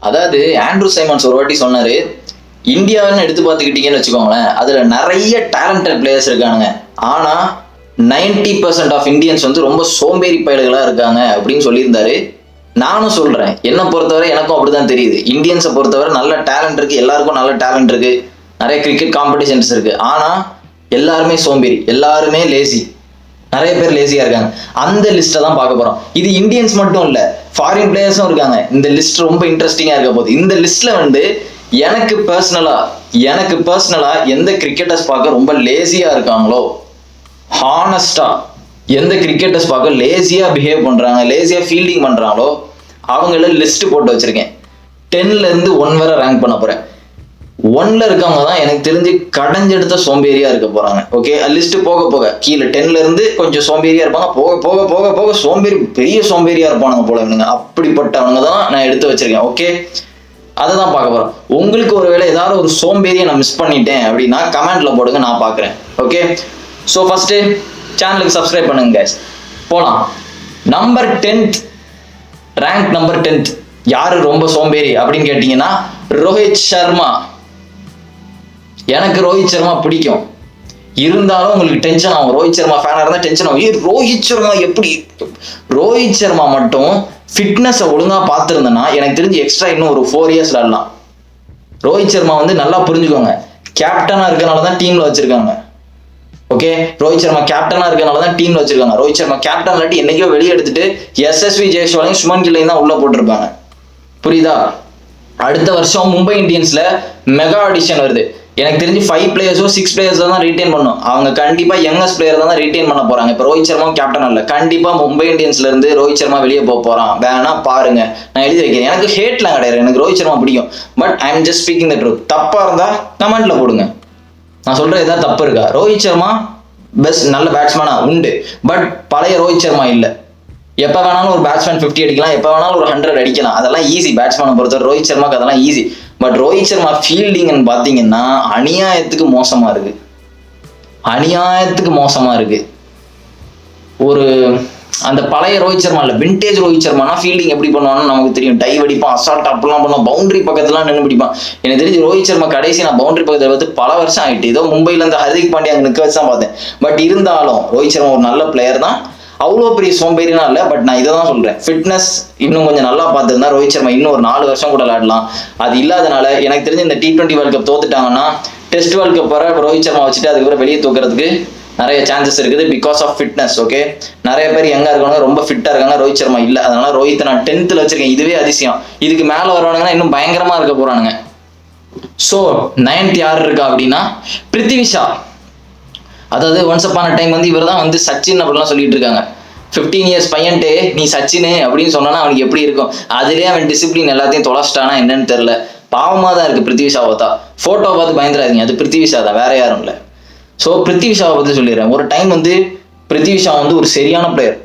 அதாவது Andrew Symons ஒரு வாட்டி சொன்னாரு, இந்தியாவுன்னு எடுத்து பார்த்துக்கிட்டீங்கன்னு வச்சுக்கோங்களேன், அதுல நிறைய டேலண்டட் பிளேயர்ஸ் இருக்கானுங்க. ஆனா 90% ஆஃப் இந்தியன்ஸ் வந்து ரொம்ப சோம்பேறி பயல்களா இருக்காங்க அப்படின்னு சொல்லியிருந்தாரு. நானும் சொல்றேன், என்னை பொறுத்தவரை எனக்கும் அப்படிதான் தெரியுது. இந்தியன்ஸை பொறுத்தவரை நல்ல டேலண்ட் இருக்கு, எல்லாருக்கும் நல்ல டேலண்ட் இருக்கு, நிறைய கிரிக்கெட் காம்படிஷன்ஸ் இருக்கு. ஆனா எல்லாருமே சோம்பேறி, எல்லாருமே லேசி, நிறைய பேர் லேசியா இருக்காங்க. அந்த லிஸ்ட்டை தான் பார்க்க போறோம். இது இந்தியன்ஸ் மட்டும் இல்ல, ஃபாரின் பிளேயர்ஸும் இருக்காங்க. இந்த லிஸ்ட் ரொம்ப இன்ட்ரெஸ்டிங்கா இருக்க போகுது. இந்த லிஸ்ட்ல வந்து எனக்கு பர்சனலா எந்த கிரிக்கெட்டர்ஸ் பார்க்க ரொம்ப லேசியா இருக்காங்களோ, ஹானஸ்டா எந்த கிரிக்கெட்டர்ஸ் பார்க்க லேசியா பிஹேவ் பண்றாங்க, லேசியா ஃபீல்டிங் பண்றாங்களோ அவங்கள லிஸ்ட் போட்டு வச்சிருக்கேன். 10ல இருந்து 1 வரை ரேங்க் பண்ண போறேன். 1ல இருக்கவங்க தான் எனக்கு தெரிஞ்சு கடைஞ்செடுத்த சோம்பேறியா இருக்க போறாங்க. ஓகே, லிஸ்ட் போக போக கீழே 10ல இருந்து கொஞ்சம் சோம்பேறியா இருப்பாங்க, போக போக போக போக சோம்பேறி, பெரிய சோம்பேறியா இருப்பானுங்க போல இவனுங்க. அப்படிப்பட்டவங்க தான் நான் எடுத்து வச்சிருக்கேன். ஓகே, அதை தான் பார்க்க போறோம். உங்களுக்கு ஒருவேளை ஏதாவது ஒரு சோம்பேறியை நான் மிஸ் பண்ணிட்டேன் அப்படின்னா கமெண்ட்ல போடுங்க, நான் பார்க்குறேன். ஓகே, ஸோ ஃபர்ஸ்ட் சேனலுக்கு சப்ஸ்கிரைப் பண்ணுங்க guys. போலாம். Number 10th rank, number 10th யாரு ரொம்ப சோம்பேறி அப்படின்னு கேட்டீங்கன்னா ரோஹித் சர்மா. எனக்கு ரோஹித் சர்மா பிடிக்கும், இருந்தாலும் உங்களுக்கு டென்ஷன் ஆகும். ரோஹித் சர்மா ஃபேனா இருந்தா டென்ஷன் ஆகும். ரோஹித் சர்மா எப்படி? ரோஹித் சர்மா மட்டும் ஃபிட்னஸை ஒழுங்கா பார்த்துருந்தேன்னா எனக்கு தெரிஞ்சு எக்ஸ்ட்ரா இன்னும் ஒரு 4 இயர்ஸ் விளாடலாம். ரோஹித் சர்மா வந்து நல்லா புரிஞ்சுக்கோங்க, கேப்டனா இருக்கனால தான் டீம்ல வச்சிருக்காங்க. ஓகே, ரோஹித் சர்மா கேப்டனா இருக்கனால தான் டீம்ல வச்சிருக்காங்க. ரோஹித் சர்மா கேப்டன் இல்லாட்டி என்னைக்கோ வெளியே எடுத்துட்டு SSV ஜெய்ஸ்வாலையும் சுமன் கில்லையும் தான் உள்ள போட்டிருப்பாங்க. புரியுதா? அடுத்த வருஷம் மும்பை இந்தியன்ஸ்ல மெகா ஆடிஷன் வருது. எனக்கு தெரிஞ்சு 5 பிளேயர்ஸோ 6 பிளேயர்ஸோ தான் ரீட்டைன் பண்ணும். அவங்க கண்டிப்பா யங்கஸ்ட் பிளேயர் தான் ரீட்டைன் பண்ண போறாங்க. இப்போ ரோஹித் சர்மா கேப்டன் இல்ல, கண்டிப்பா மும்பை இந்தியன்ஸ்ல இருந்து ரோஹித் சர்மா வெளியே போறான். வேணா பாருங்க, நான் எழுதி வைக்கிறேன். எனக்கு ஹேட்லாம் கிடையாது, எனக்கு ரோஹித் சர்மா பிடிக்கும். But I am just speaking the truth. தப்பா இருந்தா கமெண்ட்ல போடுங்க. நான் சொல்றது ஏதாவது தப்பு இருக்கா? ரோஹித் சர்மா பெஸ்ட், நல்ல பேட்ஸ்மேனா உண்டு, பட் பழைய ரோஹித் சர்மா இல்ல. எப்ப வேணாலும் ஒரு பேட்ஸ்மேன் 50 அடிக்கலாம், எப்ப வேணாலும் ஒரு 100 அடிக்கலாம், அதெல்லாம் ஈஸி பேட்ஸ்மேனை பொறுத்தவரை. ரோஹித் சர்மாக்கு அதெல்லாம் ஈஸி. பட் ரோஹித் சர்மா ஃபீல்டிங்னு பாத்தீங்கன்னா அநியாயத்துக்கு மோசமா இருக்கு, அநியாயத்துக்கு மோசமா இருக்கு. ஒரு அந்த பழைய ரோஹித் சர்மா இல்ல, விண்டேஜ் ரோஹித் சர்மானா ஃபீல்டிங் எப்படி பண்ணுவான்னு நமக்கு தெரியும். டைவ் அடிப்பான், அசால்ட் அப்படிலாம் பண்ணுவான், பவுண்டரி பக்கத்துலாம் நின்று பிடிப்பான். எனக்கு தெரிஞ்சு ரோஹித் சர்மா கடைசி நான் பவுண்டரி பக்கத்தில் பார்த்து பல வருஷம் ஆயிட்டு. ஏதோ மும்பைல இருந்து ஹர்திக் பாண்டியா அங்கே நிற்க வச்சு தான் பார்த்தேன். பட் இருந்தாலும் ரோஹித் சர்மா ஒரு நல்ல பிளேயர் தான், அவ்வளோ பெரிய சோம்பேறினா இல்லை. பட் நான் இதை தான் சொல்றேன், ஃபிட்னஸ் இன்னும் கொஞ்சம் நல்லா பார்த்துருந்தா ரோஹித் சர்மா இன்னும் ஒரு 4 வருஷம் கூட விளையாடலாம். அது இல்லாதனால எனக்கு தெரிஞ்சு இந்த T20 வேர்ல்ட் கப் தோத்துட்டாங்கன்னா டெஸ்ட் வேர்ல்ட் கப் வர ரோஹித் சர்மா வச்சுட்டு அதுக்கப்புறம் வெளியே தூக்குறதுக்கு நிறைய சான்சஸ் இருக்குது, பிகாஸ் ஆஃப் ஃபிட்னஸ். ஓகே, நிறைய பேர் எங்க இருக்காங்க, ரொம்ப ஃபிட்டா இருக்காங்க, ரோஹித் சர்மா இல்ல. அதனால ரோஹித் நான் 10th வச்சிருக்கேன். இதுவே அதிசயம். இதுக்கு மேல வருவானுங்கன்னா இன்னும் பயங்கரமா இருக்க போறானுங்க. சோ 9th யார் இருக்கா அப்படின்னா பிருத்திவி ஷா. அதாவது ஒன்ஸ் அப்பான டைம் வந்து இவர் தான் வந்து சச்சின் அப்படிலாம் சொல்லிட்டு இருக்காங்க. 15 இயர்ஸ் பையன்ட்டு நீ சச்சின் அப்படின்னு சொன்னா அவனுக்கு எப்படி இருக்கும்? அதுலேயே அவன் டிசிப்ளின் எல்லாத்தையும் தொலைச்சிட்டானா என்னன்னு தெரியல. பாவமா தான் இருக்கு பிருத்திவி ஷாவை தான். போட்டோ பார்த்து பயந்துடாதீங்க, அது பிருத்திவி ஷா தான், வேற யாரும் இல்லை. ஸோ பிருத்திவி ஷாவை பற்றி சொல்லிடுறேன். ஒரு டைம் வந்து பிருத்திவி ஷா வந்து ஒரு சரியான பிளேயர்.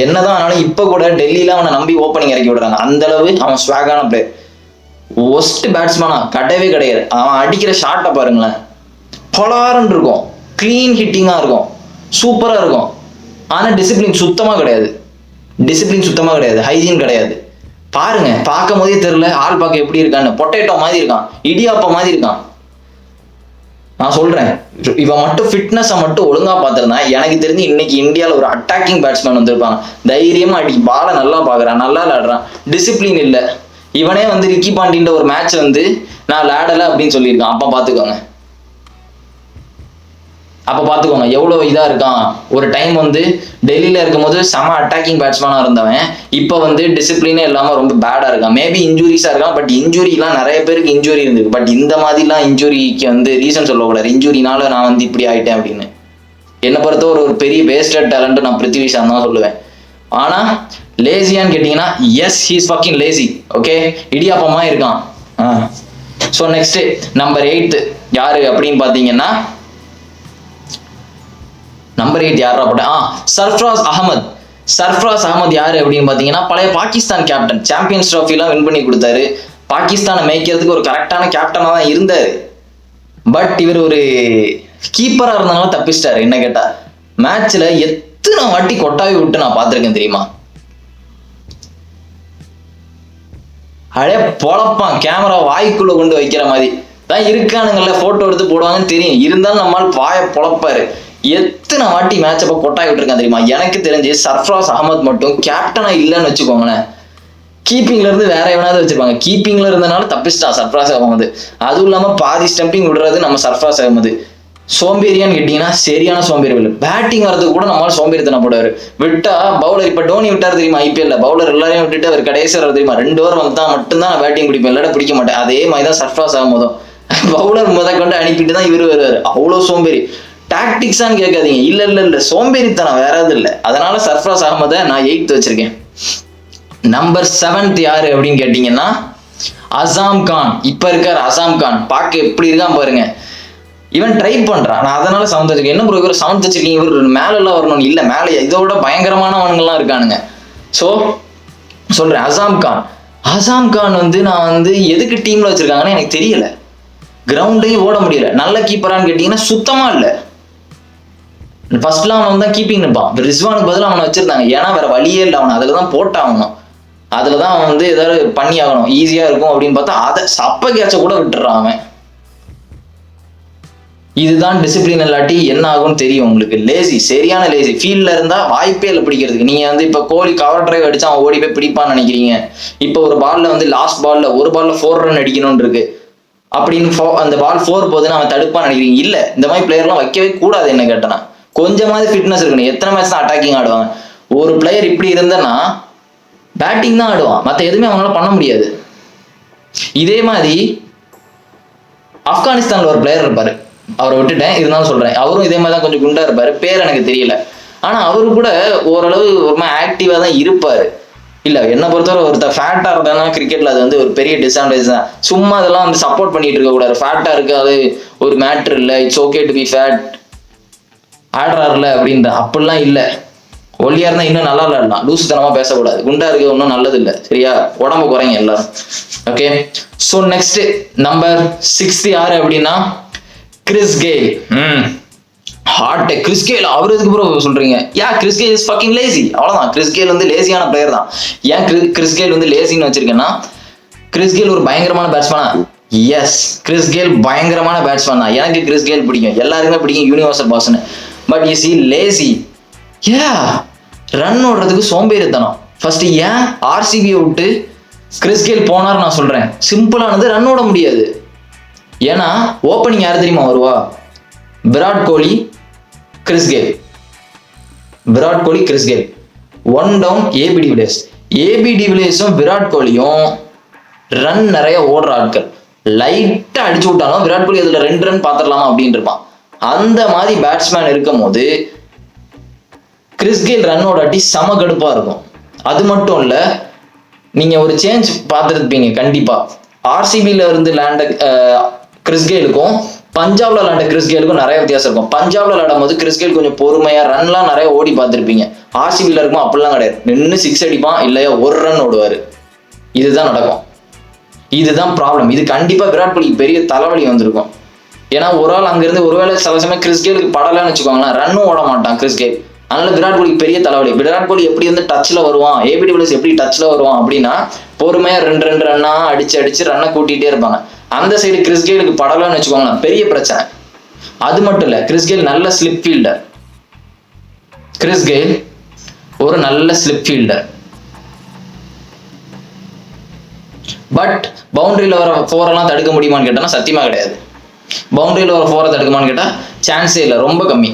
என்னதான் ஆனாலும் இப்போ கூட டெல்லியில அவனை நம்பி ஓப்பனிங் இறக்கி விடுறாங்க. அந்த அளவு அவன் ஸ்வாகான பிளேயர். ஒஸ்ட் பேட்ஸ்மேனா கிடையவே கிடையாது. அவன் அடிக்கிற ஷாட்டை பாருங்களேன், பலாரன் இருக்கும், கிளீன் ஹிட்டிங்கா இருக்கும், சூப்பரா இருக்கும். ஆனா டிசிப்ளின் சுத்தமா கிடையாது, ஹைஜீன் கிடையாது. பாருங்க, பார்க்கும் போதே தெரியல ஆள் பார்க்க எப்படி இருக்கான்னு. பொட்டேட்டோ மாதிரி இருக்கான், இடியாப்பா மாதிரி இருக்கான். நான் சொல்றேன், இவன் மட்டும் ஃபிட்னஸை மட்டும் ஒழுங்கா பார்த்திருந்தா எனக்கு தெரிஞ்சு இன்னைக்கு இந்தியாவில் ஒரு அட்டாக்கிங் பேட்ஸ்மேன் வந்திருப்பாங்க. தைரியமா அடி, பாலை நல்லா பார்க்குறான், நல்லா விளையாடுறான், டிசிப்ளின் இல்லை. இவனே வந்து ரிக்கி பாண்டின்ற ஒரு மேட்ச் வந்து நான் விளையாடலை அப்படின்னு சொல்லியிருக்கான். அப்போ பார்த்துக்கோங்க எவ்வளோ இதாக இருக்கான். ஒரு டைம் வந்து டெல்லியில் இருக்கும்போது செம அட்டாக்கிங் பேட்ஸ்மேனாக இருந்தவன் இப்போ வந்து டிசிப்ளினே இல்லாமல் ரொம்ப பேடாக இருக்கான். மேபி இன்ஜுரிஸாக இருக்கான். பட் இன்ஜுரிலாம் நிறைய பேருக்கு இன்ஜுரி இருந்திருக்கு. பட் இந்த மாதிரிலாம் இன்ஜுரிக்கு வந்து ரீசன் சொல்லக்கூடாது. இன்ஜுரினால நான் வந்து இப்படி ஆகிட்டேன் அப்படின்னு. என்னை பொறுத்த ஒரு பெரிய வேஸ்டட் டேலண்ட் நான் பிருத்திவி ஷா தான் சொல்லுவேன். ஆனால் லேசியான்னு கேட்டிங்கன்னா yes, he's fucking lazy. Okay, இடியாப்பமாக இருக்கான். ஸோ நெக்ஸ்ட் நம்பர் 8 யாரு அப்படின்னு பார்த்தீங்கன்னா நம்பர் 8 யாரா போட்ட சர்ஃப்ராஸ் அகமது யாரு அப்படின்னு பாத்தீங்கன்னா பழைய பாகிஸ்தான் கேப்டன். சாம்பியன்ஸ் ட்ராஃபிலாம் வின் பண்ணி கொடுத்தாரு. பாகிஸ்தானை மேய்க்கிறதுக்கு ஒரு கரெக்டான கேப்டனா தான் இருந்தாரு. பட் இவர் ஒரு கீப்பரா இருந்தனால தப்பிச்சிட்டாரு. என்ன கேட்டா மேட்ச்ல எத்தனை வாட்டி கொட்டாவி விட்டு நான் பார்த்திருக்கேன் தெரியுமா? அடே பொழப்பான், கேமரா வாய்க்குள்ள கொண்டு வைக்கிற மாதிரி தான் இருக்கானுங்கல்ல, போட்டோ எடுத்து போடுவாங்கன்னு தெரியும். இருந்தாலும் நம்மால் வாய பொழப்பாரு. எத்தனை வாட்டி மேட்ச் அப்ப கொட்டாய் விட்டுருக்கான் தெரியுமா? எனக்கு தெரிஞ்சு சர்ஃப்ராஸ் அகமது மட்டும் கேப்டனா இல்லைன்னு வச்சுக்கோங்களேன், கீப்பிங்ல இருந்து வேற எவனாவது வச்சிருப்பாங்க. கீப்பிங்ல இருந்தனால தப்பிச்சிட்டான் சர்ஃப்ராஸ் அகமது. அதுவும் இல்லாம பாதி ஸ்டம்பிங் விடுறது நம்ம சர்ஃப்ராஸ் அகமது. சோம்பேறியான்னு கேட்டீங்கன்னா சரியான சோம்பேறி இல்லை. பேட்டிங் வரதுக்கு கூட நம்மளால சோம்பேறித்தனம் போடுவாரு. விட்டா பவுலர், இப்ப டோனி விட்டாரு தெரியுமா ஐபிஎல்ல, பவுலர் எல்லாரையும் விட்டுட்டு அவர் கடைசி வர தெரியுமா 2 ஓவர் வந்தா மட்டும்தான் நான் பேட்டிங் பிடிப்பேன், இல்லாட பிடிக்க மாட்டேன். அதே மாதிரிதான் சர்ஃப்ராஸ் அகமதும் பவுலர் கொண்டு அனுப்பிட்டு தான் இவரு வருவாரு. அவ்வளவு சோம்பேறி. டாக்டிக்ஸான்னு கேட்காதீங்க, இல்ல சோம்பேறித்தனம் வேற எது இல்லை. அதனால சர்ஃப்ராஸ் அகமதை நான் 8th வச்சிருக்கேன். நம்பர் 7th யாரு அப்படின்னு கேட்டீங்கன்னா அசாம் கான். இப்ப இருக்காரு அசாம் கான், பார்க்க எப்படி இருக்கான் பாருங்க. இவன் ட்ரை பண்றான், நான் அதனால 7th வச்சிருக்கேன். என்ன ப்ரோ இவர் 7th வச்சிருக்கீங்க, இவர் மேல எல்லாம் வரணும்? இல்ல, மேல இதோட பயங்கரமானவன்கள்லாம் இருக்கானுங்க. சோ சொல்றேன், அசாம் கான் நான் எதுக்கு டீம்ல வச்சிருக்காங்கன்னு எனக்கு தெரியல. கிரவுண்டையும் ஓட முடியல. நல்ல கீப்பரான்னு கேட்டீங்கன்னா சுத்தமா இல்ல. ஃபர்ஸ்ட்லாம் அவன் தான் கீப்பிங் நிற்பான். ரிஸ்வானுக்கு பதில் அவனை வச்சிருந்தாங்க, ஏன்னா வேற வழியே இல்லை, அவனை அதுலதான் போட்டாகணும். அதுலதான் அவன் ஏதாவது பண்ணி ஆகணும், ஈஸியா இருக்கும் அப்படின்னு பார்த்தா அதை சப்ப கேட்ச கூட விட்டுறான் அவன். இதுதான் டிசிப்ளின் இல்லாட்டி என்ன ஆகும்னு தெரியும் உங்களுக்கு. லேசி, சரியான லேசி. ஃபீல்ட்ல இருந்தா வாய்ப்பே இல்லை பிடிக்கிறதுக்கு. நீங்க இப்ப கோலி கவர் டிரைவ் அடிச்சா அவன் ஓடி போய் பிடிப்பான்னு நினைக்கிறீங்க. இப்ப ஒரு பால்ல லாஸ்ட் பால்ல ஒரு பால்ல 4 ரன் அடிக்கணும்னு இருக்கு அப்படின்னு அந்த பால் 4 போகுதுன்னு அவன் தடுப்பான்னு நினைக்கிறீங்க. இல்ல, இந்த மாதிரி பிளேயர்லாம் வைக்கவே கூடாது. என்ன கேட்டனா கொஞ்சமாவது ஃபிட்னஸ் இருக்கணும். எத்தனை மேட்ச் தான் அட்டாக்கிங் ஆடுவாங்க? ஒரு பிளேயர் இப்படி இருந்தனா பேட்டிங் தான் ஆடுவான், மற்ற எதுவுமே அவங்களால பண்ண முடியாது. இதே மாதிரி ஆப்கானிஸ்தான்ல ஒரு பிளேயர் இருப்பாரு, அவரை விட்டுட்டேன், இருந்தாலும் சொல்றேன். அவரும் இதே மாதிரி தான் கொஞ்சம் குண்டா இருப்பாரு, பேர் எனக்கு தெரியல. ஆனா அவரு கூட ஓரளவு ரொம்ப ஆக்டிவா தான் இருப்பாரு. இல்ல, என்ன பொறுத்தவரை ஒருத்தர் ஃபேட்டா இருந்தானா கிரிக்கெட்ல அது ஒரு பெரிய டிஸ்அட்வான்டேஜ் தான். சும்மா அதெல்லாம் சப்போர்ட் பண்ணிட்டு இருக்க கூடாது. ஃபேட்டா இருக்கு, அது ஒரு மேட்ரு இல்லை, it's okay to be fat, ஆடுறாருல அப்படின்ற அப்படிலாம் இல்லை. ஒல்லியா இருந்தா இன்னும் நல்லா விளையாடலாம், லூசுத்தனமா பேசக்கூடாது. குண்டா இருக்கு ஒன்றும் நல்லது இல்லை, சரியா? உடம்பு குறைங்க எல்லாரும். ஓகே, ஸோ நெக்ஸ்ட் நம்பர் 6 யாரு அப்படின்னா Chris Gayle. Hard Chris Gayle. அவர் எதுக்கு ப்ரோ சொல்றீங்க? Chris Gayle is fucking lazy. அவ்வளவுதான். கிறிஸ் கெயில் லேசியான பிளேயர் தான். ஏன் கிறிஸ் கெயில் லேசின்னு வச்சிருக்கேன்னா, கிறிஸ் கெயில் ஒரு பயங்கரமான பேட்ஸ்மேனா? எஸ், கிறிஸ் கெயில் பயங்கரமான பேட்ஸ்மேன் தான். எனக்கு கிறிஸ் கெயில் பிடிக்கும், எல்லாருக்குமே பிடிக்கும், யூனிவர்சல் பாஸ்ன்னு. But is he lazy. Run ஓடுறதுக்கு சோம்பேறித்தனம். ஃபர்ஸ்ட் ஏன் ஆர்சிபியை விட்டு கிறிஸ் கெயில் போனார் நான் சொல்றேன். சிம்பிளானது, ரன் ஓட முடியாது. ஏன்னா ஓப்பனிங் யாரு தெரியுமா வருவா? Virat Kohli, Chris Gayle. Virat Kohli, Chris Gayle. 1 down AB de Villiers. AB டிவிலியர்ஸும் விராட் கோலியும் ரன் நிறைய ஓடுற ஆட்கள். லைட்டா அடிச்சு விட்டாலும் விராட் கோலி அதுல 2 ரன் பாத்திரலாமா அப்படின்னு இருப்பான். அந்த மாதிரி பேட்ஸ்மேன் இருக்கும் போது கிறிஸ் கெயில் ரன்னோட அடி செம கடுப்பா இருக்கும். அது மட்டும் இல்ல, நீங்க ஒரு சேஞ்ச் பார்த்துருப்பீங்க கண்டிப்பா. ஆர்சிபில இருந்து லேண்ட கிறிஸ் கெயிலுக்கும் பஞ்சாப்ல விளையாண்ட கிறிஸ் கெயிலுக்கும் நிறைய வித்தியாசம் இருக்கும். பஞ்சாப்ல விளையாடும் போது கிறிஸ் கெயில் கொஞ்சம் பொறுமையா ரன்லாம் நிறைய ஓடி பார்த்துருப்பீங்க. ஆர்சிபில இருக்கும் அப்படிலாம் கிடையாது. நின்று 6 அடிப்பான், இல்லையா 1 ரன் ஓடுவாரு. இதுதான் நடக்கும். இதுதான் ப்ராப்ளம். இது கண்டிப்பா விராட் கோலிக்கு பெரிய தலைவலி வந்திருக்கும். ஏன்னா ஒரு ஆள் அங்கிருந்து ஒருவேளை சில சமயம் கிறிஸ் கெயிலுக்கு படலன்னு வச்சுக்கோங்களேன், ரன்னும் ஓட மாட்டான் கிறிஸ் கெயில். அதனால விராட் கோலிக்கு பெரிய தலைவலி. விராட் கோலி எப்படி டச்ல வருவான், ஏபி டிவிலியர்ஸ் எப்படி டச்ல வருவான் அப்படின்னா பொறுமையா 2 ரன்னா அடிச்சு ரன்னை கூட்டிகிட்டே இருப்பாங்க. அந்த சைடு கிறிஸ் கெயிலுக்கு படலன்னு வச்சுக்கோங்களேன், பெரிய பிரச்சனை. அது மட்டும் இல்ல, கிறிஸ் கெயில் நல்ல ஸ்லிப் ஃபீல்டர். கிறிஸ் கெயில் ஒரு நல்ல ஸ்லிப் ஃபீல்டர். பட் பவுண்டரியில வர 4 எல்லாம் தடுக்க முடியுமான்னு கேட்டா சத்தியமா கிடையாது. பவுண்டரியில வர 4 தடுக்குமான்னு கேட்டா சான்ஸே இல்லை, ரொம்ப கம்மி.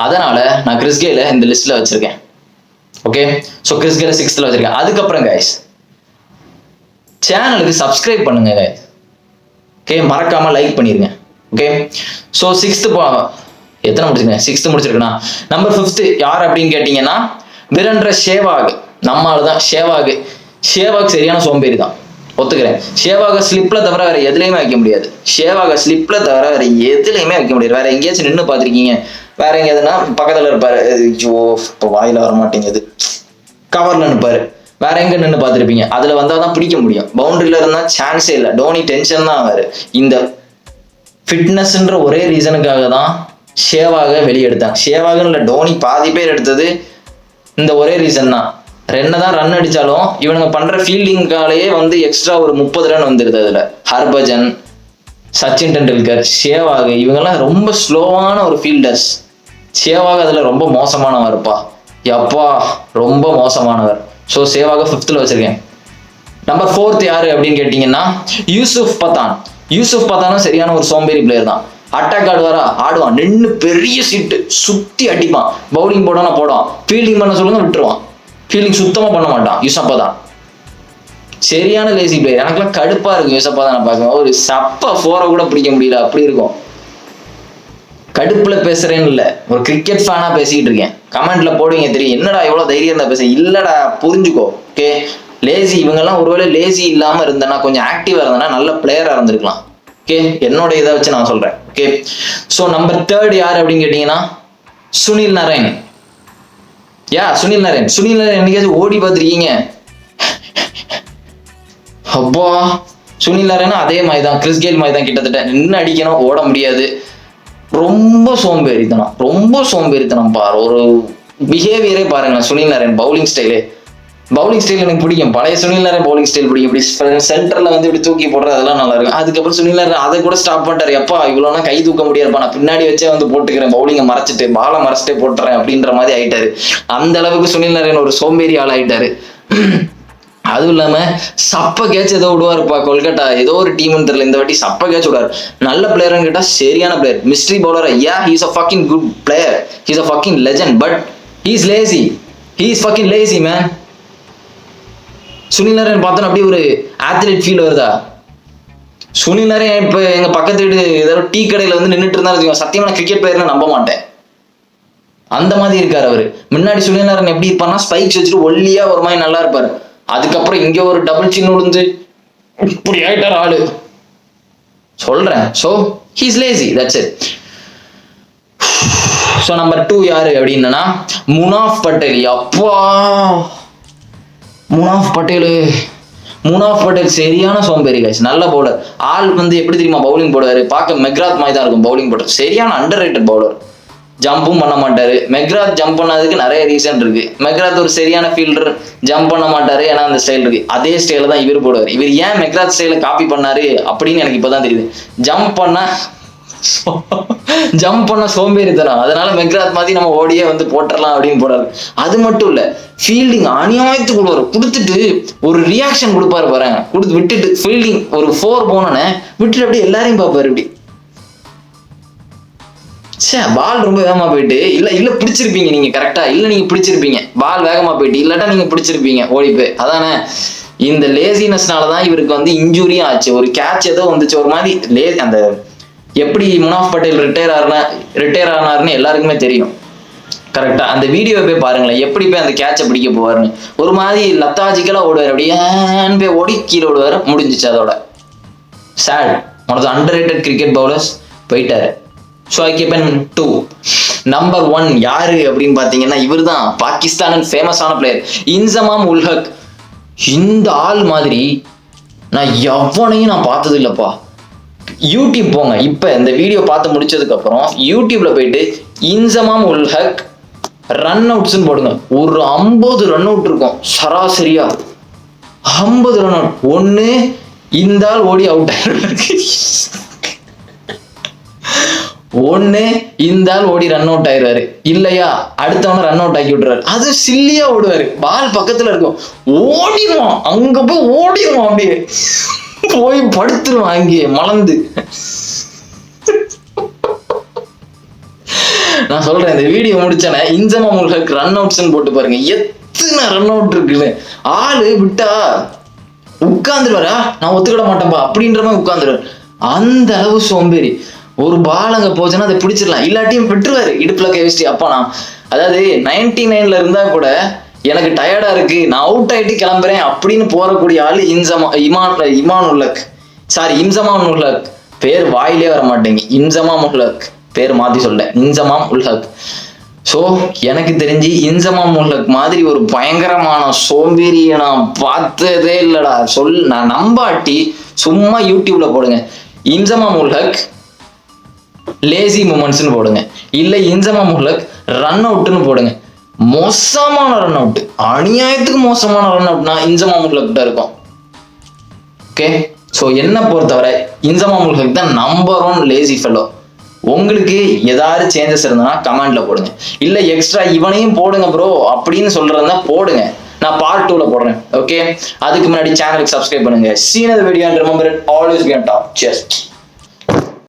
அதனால நான் கிறிஸ் கெயில இந்த லிஸ்ட்ல வச்சிருக்கேன். ஓகே, ஸோ கிறிஸ் கெயில 6th வச்சிருக்கேன். அதுக்கப்புறம் கைஸ் சேனலுக்கு சப்ஸ்கிரைப் பண்ணுங்க கைஸ். ஓகே, மறக்காம லைக் பண்ணிருங்க. ஓகே, ஸோ 6th எத்தனை முடிச்சிருக்கேன்? 6th முடிச்சிருக்கேன்னா நம்பர் 5 யார் அப்படின்னு கேட்டீங்கன்னா வீரேந்திர சேவாக். நம்மளால தான் சேவாக். சரியான சோம்பேறி தான், ஒத்துக்கிறேன். சேவாக ஸ்லிப்ல தவிர வேற எதுலையுமே வைக்க முடியாது. சேவாக ஸ்லிப்ல தவிர வேற எதுலையுமே வைக்க முடியாது. வேற எங்கேயாச்சும் நின்று பார்த்துருக்கீங்க? வேற எங்கேயாதுன்னா பக்கத்துல இருப்பாரு, ஐயோ இப்போ வாயில வர மாட்டேங்குது, கவர்ல நிற்பாரு. வேற எங்க நின்று பார்த்துருப்பீங்க? அதுல வந்தாதான் பிடிக்க முடியும். பவுண்டரியில இருந்தா சான்ஸே இல்லை. டோனி டென்ஷன் தான் ஆவாரு. இந்த ஃபிட்னஸ்ன்ற ஒரே ரீசனுக்காக தான் சேவாக வெளியெடுத்தாங்க. சேவாகன்னு இல்லை, டோனி பாதி பேர் எடுத்தது இந்த ஒரே ரீசன் தான். என்னதான் ரன் அடிச்சாலும் இவனுங்க பண்ற ஃபீல்டிங்காலேயே வந்து எக்ஸ்ட்ரா ஒரு 30 ரன் வந்துருது. அதுல ஹர்பஜன், சச்சின் டெண்டுல்கர், சேவாக் இவங்கெல்லாம் ரொம்ப ஸ்லோவான ஒரு ஃபீல்டர்ஸ். சேவாக் அதுல ரொம்ப மோசமானவர் இருப்பா, எப்பா ரொம்ப மோசமானவர். ஸோ சேவாக 5th வச்சிருக்கேன். நம்பர் 4 யாரு அப்படின்னு கேட்டீங்கன்னா யூசுப் பத்தான். யூசுப் பத்தானும் சரியான ஒரு சோம்பேறி பிளேயர் தான். அட்டாக் ஆடுவான், நின்று பெரிய சீட்டு சுத்தி அடிப்பான், பவுலிங் போடுவான், ஃபீல்டிங் பண்ண சொல்லுங்க விட்டுருவான், ஃபீல்டிங் சுத்தமா பண்ண மாட்டான். யூசுப் பத்தான் சரியான லேசி பிளேயர். எனக்குலாம் கடுப்பா இருக்கும் யூசுப் பத்தானை பார்க்க. ஒரு சப்ப 4 கூட பிடிக்க முடியல, அப்படி இருக்கும். கடுப்புல பேசுறேன்னு இல்ல, ஒரு கிரிக்கெட் ஃபேனா பேசிக்கிட்டு இருக்கேன். கமெண்ட்ல போடுவீங்க தெரியும், என்னடா எவ்வளவு தைரியம் இருந்தா பேச. இல்லடா புரிஞ்சுக்கோ. ஓகே, லேசி இவங்கெல்லாம் ஒருவேளை லேசி இல்லாம இருந்தேன்னா, கொஞ்சம் ஆக்டிவா இருந்தேன்னா நல்ல பிளேயரா இருந்திருக்கலாம். ஓகே, என்னோட இதை வச்சு நான் சொல்றேன். ஓகே, ஸோ நம்பர் 3 யார் அப்படின்னு கேட்டீங்கன்னா சுனில் நரேன். சுனில் நரேன் என்னைக்காச்சும் ஓடி பார்த்துருக்கீங்க? அப்பா, சுனில் நரேன் அதே மாதிரி தான், கிறிஸ் கெயில் மாதிரி தான், கிட்டத்தட்ட நின்று அடிக்கணும், ஓட முடியாது. ரொம்ப சோம்பேறித்தனம் பாரு. ஒரு பிஹேவியரே பாருங்க சுனில் நரேன். பவுலிங் ஸ்டைல் எனக்கு பிடிக்கும். பழைய சுனில் நரேன் பவுலிங் ஸ்டைல் பிடிக்கும். இப்படி சென்டர்ல வந்து இப்படி தூக்கி போடுறது அதெல்லாம் நல்லா இருக்கும். அதுக்கப்புறம் சுனில் நரேன் அதை கூட ஸ்டாப் பண்ணிட்டாரு. எப்பா இவ்வளோனா கை தூக்க முடியாதுப்பா, நான் பின்னாடி வச்சே வந்து போட்டுக்கிறேன், பவுலிங்கை மறைச்சிட்டு பாலை மறைச்சிட்டே போட்டுறேன் அப்படின்ற மாதிரி ஆயிட்டாரு. அந்த அளவுக்கு சுனில் நரேன் ஒரு சோம்பேறி ஆள் ஆயிட்டாரு. அதுவும் இல்லாம சப்ப கேட்ச் ஏதோ விடுவாருப்பா. கொல்கட்டா ஏதோ ஒரு டீம்னு தெரியல, இந்த வாட்டி சப்ப கேட்ச் விடுவாரு. நல்ல பிளேயர்னு கேட்டா சரியான player, mystery bowler. He's a fucking good player, he's a fucking legend, but he's lazy, he's fucking lazy man. Sunil Naren பார்த்தோன்னா அப்படியே ஒரு ஆத்லெட் ஃபீல் வருதா? சுனில் நரேன் இப்ப எங்க பக்கத்து வீடு ஏதோ டீ கடையில வந்து நின்றுட்டு இருந்தாரு, சத்தியமான கிரிக்கெட் பிளேயர்னு நம்ப மாட்டேன். அந்த மாதிரி இருக்காரு அவரு. முன்னாடி சுனில் நரேன் எப்படி இருப்பாருன்னா ஸ்பைக்ஸ் வச்சுட்டு ஒல்லியா ஒரு மாதிரி நல்லா இருப்பாரு. அதுக்கப்புறம் இங்க ஒரு டபுள் சின் விழுந்து இப்படி ஆயிட்டார் ஆளு, சொல்றேன். So he's lazy, that's it. So number 2 யாரு அப்படின்னா முனாஃப் பட்டேல். அப்பா, முனாஃப் பட்டேல் சரியான சோம்பேறி கைஸ். நல்ல பவுலர். ஆள் வந்து எப்படி தெரியுமா பவுலிங் போடுவாரு, பார்க்க மெக்ராத் மாதிரி தான் இருக்கும் பவுலிங் போடுறது. சரியான அண்டர் ரேட்டட் பவுலர். ஜம்பும் பண்ண மாட்டாரு. மெக்ராத் ஜம்ப் பண்ணதுக்கு நிறைய ரீசன் இருக்கு. மெக்ராத் ஒரு சரியான ஃபீல்டர், ஜம்ப் பண்ண மாட்டாரு, ஏன்னா அந்த ஸ்டைல் இருக்கு. அதே ஸ்டைல தான் இவர் போடுவார். இவர் ஏன் மெக்ராத் ஸ்டைல காப்பி பண்ணாரு அப்படின்னு எனக்கு இப்பதான் தெரியுது. ஜம்ப் பண்ண சோம்பேறித்தனம், அதனால மெக்ராத் மாதிரி நம்ம ஓடியே வந்து போட்டுடலாம் அப்படின்னு போடாரு. அது மட்டும் இல்ல, ஃபீல்டிங் அநியாயத்து கொடுவாரு. கொடுத்துட்டு ஒரு ரியாக்ஷன் கொடுப்பாரு பாருங்க, கொடுத்து விட்டுட்டு ஃபீல்டிங் ஒரு 4 போனோன்னு விட்டுட்டு அப்படியே எல்லாரையும் பார்ப்பாரு. இப்படி பால் ரொம்ப வேகமா போயிட்டு இல்ல பிடிச்சிருப்பீங்க நீங்க, கரெக்டா இல்ல நீங்க பிடிச்சிருப்பீங்க, பால் வேகமா போயிட்டு இல்லாட்டா நீங்க பிடிச்சிருப்பீங்க ஓடி போய். அதானே இந்த லேசினஸ்னாலதான் இவருக்கு வந்து இன்ஜூரியும் ஆச்சு. ஒரு கேட்ச் ஏதோ வந்துச்சு, ஒரு மாதிரி அந்த எப்படி முனாஃப் பட்டேல் ரிட்டையர் ஆனாருன்னு எல்லாருக்குமே தெரியும். கரெக்டா அந்த வீடியோ போய் பாருங்களேன், எப்படி போய் அந்த கேட்சை பிடிக்க போவாருன்னு. ஒரு மாதிரி லத்தாஜிக்கலா ஓடுவார், அப்படியே ஓடி கீழே ஓடுவாரு, முடிஞ்சிச்சு அதோட. Sad, one of the underrated cricket bowlers போயிட்டாரு. So I keep in 2. Number 1 யாரு அப்படின்னு பாத்தீங்கன்னா இவர் தான், பாகிஸ்தான் ஃபேமஸான பிளேயர் இன்சமாம் உல் ஹக். இந்த ஆள் மாதிரி நான் எவனையும் நான் பார்த்தது இல்லப்பா. யூடியூப் போங்க, இப்ப இந்த வீடியோ பார்த்து முடிச்சதுக்கு அப்புறம் யூடியூப்ல போயிட்டு இன்சமாம் உல் ஹக் ரன் அவுட்ஸ்ன்னு போடுங்க. ஒரு 50 ரன் அவுட் இருக்கும் சராசரியா. 50 ரன் அவுட். ஒண்ணு இந்த ஆள் ஓடி அவுட் ஆயிருக்கு, ஒண்ணு இந்த ஆள் ஓடி ரன் அவுட் ஆயிடுவாரு, இல்லையா அடுத்தவன ரன் அவுட் ஆக்கி விட்டுறாரு. அது சில்லியா ஓடுவாரு, பால் பக்கத்துல இருக்கும், ஓடிடுவான், அங்க போய் ஓடிடுவான், அப்படியே போய் படுத்துருவான் அங்கேயே மலர்ந்து. நான் சொல்றேன், இந்த வீடியோ முடிச்சானே இன்சமாம் உல் ஹக் ரன் அவுட்ஸ்ன்னு போட்டு பாருங்க, எத்தனை ரன் அவுட் இருக்குன்னு. ஆளு விட்டா உட்கார்ந்துருவாரா, நான் ஒத்துக்கிட மாட்டேன்பா அப்படின்ற மாதிரி உட்கார்ந்துருவாரு. அந்த அளவு சோம்பேறி. ஒரு பால் அங்க போச்சுன்னா அதை பிடிச்சிடலாம், இல்லாட்டியும் விட்டுருவாரு இடுப்புல கை வச்சுட்டு. அப்பா நான் அதாவது 99ல இருந்தா கூட எனக்கு டயர்டா இருக்கு, நான் அவுட் ஆயிட்டு கிளம்புறேன் அப்படின்னு போறக்கூடிய ஆளு இமான் உல் ஹக். சாரி, இன்சமாம் உல் ஹக். பேர் வாயிலே வர மாட்டேங்க. இன்சமாம் உல் ஹக் பேர் மாத்தி சொல்ல, இன்சமாம் உல் ஹக். ஸோ எனக்கு தெரிஞ்சு இன்சமாம் உல் ஹக் மாதிரி ஒரு பயங்கரமான சோம்பேறியை நான் பார்த்ததே இல்லடா. நான் நம்பாட்டி சும்மா யூடியூப்ல போடுங்க, இன்சமாம் உல் ஹக் லேசி மூமெண்ட்ஸ்னு போடுங்க, இல்லை இன்சமாம் உல் ஹக் ரன் அவுட்னு போடுங்க. மோசமான ரன் அவுட், அநியாயத்துக்கு மோசமான ரன் அவுட்னா இன்சமாம் உல் ஹக் தான் இருக்கும். ஓகே, ஸோ என்ன பொறுத்தவரை இன்சமாம் உல் ஹக் தான் நம்பர் 1 லேசி ஃபெல்லோ. உங்களுக்கு ஏதாவது சேஞ்சஸ் இருந்தனா கமெண்ட்ல போடுங்க. இல்ல எக்ஸ்ட்ரா இவனையும் போடுங்க ப்ரோ அப்படின்னு சொல்றதா போடுங்க, நான் பார்ட் 2ல போடுறேன். ஓகே, அதுக்கு முன்னாடி சேனலுக்கு சப்ஸ்கிரைப் பண்ணுங்க. See you in the video and remember it, always be on top. Cheers.